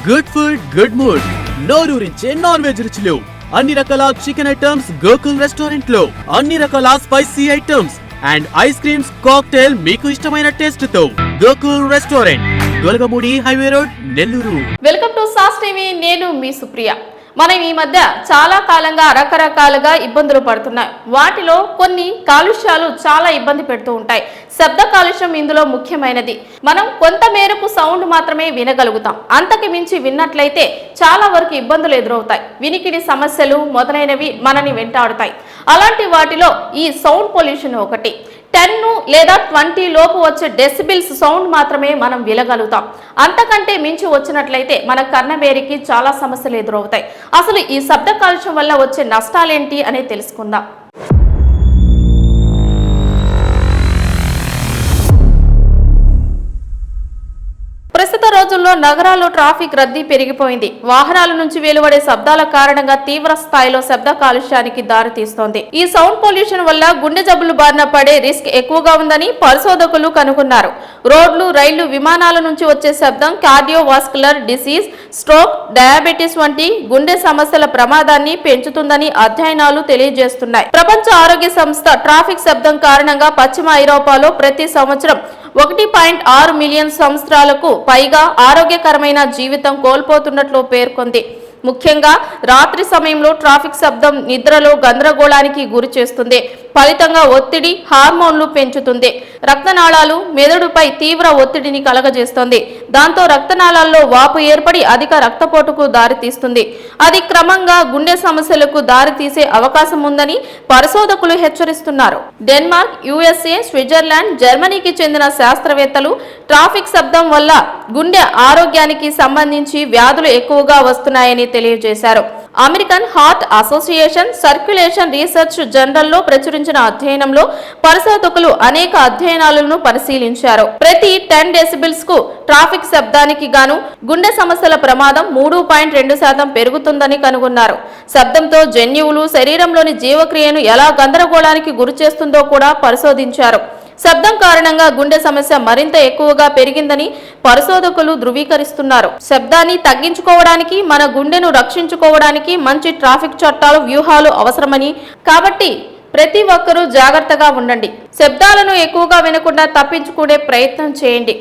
Good food good mood నోరూరించే non veg రుచులు అన్ని రకాల చికెన్ ఐటమ్స్ గోకుల్ రెస్టారెంట్ లో అన్ని రకాల spicy items and ice creams cocktail మీకు ఇష్టమైన టేస్ట్ తో Gokul restaurant Golagamudi highway road Nellore. Welcome to sauce TV. నేను మీ సుప్రియ. మనం ఈ మధ్య చాలా కాలంగా రకరకాలుగా ఇబ్బందులు పడుతున్నాయి. వాటిలో కొన్ని కాలుష్యాలు చాలా ఇబ్బంది పెడుతూ ఉంటాయి. శబ్ద కాలుష్యం ఇందులో ముఖ్యమైనది. మనం కొంత మేరకు సౌండ్ మాత్రమే వినగలుగుతాం. అంతకు మించి విన్నట్లయితే చాలా వరకు ఇబ్బందులు ఎదురవుతాయి. వినికిడి సమస్యలు మొదలైనవి మనని వెంటాడుతాయి. అలాంటి వాటిలో ఈ సౌండ్ పొల్యూషన్ ఒకటి. 10 లేదా 20 లోపు వచ్చే డెసిబిల్స్ సౌండ్ మాత్రమే మనం వినగలుగుతాం. అంతకంటే మించి వచ్చినట్లయితే మన కర్ణబేరికి చాలా సమస్యలు ఎదురవుతాయి. అసలు ఈ శబ్ద కాలుష్యం వల్ల వచ్చే నష్టాలేంటి అనేది తెలుసుకుందాం. ప్రస్తుత రోజుల్లో నగరాల్లో ట్రాఫిక్ రద్దీ పెరిగిపోయింది. వాహనాల నుంచి వెలువడే శబ్దాల కారణంగా తీవ్ర స్థాయిలో శబ్ద కాలుష్యానికి దారితీస్తోంది. ఈ సౌండ్ పొల్యూషన్ వల్ల గుండె జబ్బులు బారిన పడే రిస్క్ ఎక్కువగా ఉందని పరిశోధకులు కనుగొన్నారు. రోడ్లు, రైళ్లు, విమానాల నుంచి వచ్చే శబ్దం కార్డియోవాస్కులర్ డిసీజ్, స్ట్రోక్, డయాబెటీస్ వంటి గుండె సమస్యల ప్రమాదాన్ని పెంచుతుందని అధ్యయనాలు తెలియజేస్తున్నాయి. ప్రపంచ ఆరోగ్య సంస్థ ట్రాఫిక్ శబ్దం కారణంగా పశ్చిమ ఐరోపాలో ప్రతి సంవత్సరం 1.6 మిలియన్ సంవత్సరాలకు పైగా ఆరోగ్యకరమైన జీవితం కోల్పోతున్నట్లు పేర్కొంది. ముఖ్యంగా రాత్రి సమయంలో ట్రాఫిక్ శబ్దం నిద్రలో గందరగోళానికి గురి చేస్తుంది. ఫలితంగా ఒత్తిడి హార్మోన్లు పెంచుతుంది. రక్తనాళాలు మెదడుపై తీవ్ర ఒత్తిడిని కలగజేస్తుంది. దాంతో రక్తనాళాల్లో వాపు ఏర్పడి అధిక రక్తపోటుకు దారితీస్తుంది. అది క్రమంగా గుండె సమస్యలకు దారితీసే అవకాశం ఉందని పరిశోధకులు హెచ్చరిస్తున్నారు. డెన్మార్క్, USA, స్విట్జర్లాండ్, జర్మనీకి చెందిన శాస్త్రవేత్తలు ట్రాఫిక్ శబ్దం వల్ల గుండె ఆరోగ్యానికి సంబంధించి వ్యాధులు ఎక్కువగా వస్తున్నాయని తెలియజేశారు. American Heart Association Circulation Research జర్నల్లో ప్రచురించిన అధ్యయనంలో పరిశోధకులు అనేక అధ్యయనాలను పరిశీలించారు. ప్రతి 10 డెసిబిల్స్ కు ట్రాఫిక్ శబ్దానికి గాను గుండె సమస్యల ప్రమాదం 3.2% పెరుగుతుందని కనుగొన్నారు. శబ్దంతో జన్యువులు శరీరంలోని జీవక్రియను ఎలా గందరగోళానికి గురి చేస్తుందో కూడా పరిశోధించారు. శబ్దం కారణంగా గుండె సమస్య మరింత ఎక్కువగా పెరిగిందని పరిశోధకులు ధృవీకరిస్తున్నారు. శబ్దాన్ని తగ్గించుకోవడానికి, మన గుండెను రక్షించుకోవడానికి మంచి ట్రాఫిక్ చట్టాలు, వ్యూహాలు అవసరమని, కాబట్టి ప్రతి ఒక్కరూ జాగ్రత్తగా ఉండండి. శబ్దాలను ఎక్కువగా వినకుండా తప్పించుకునే ప్రయత్నం చేయండి.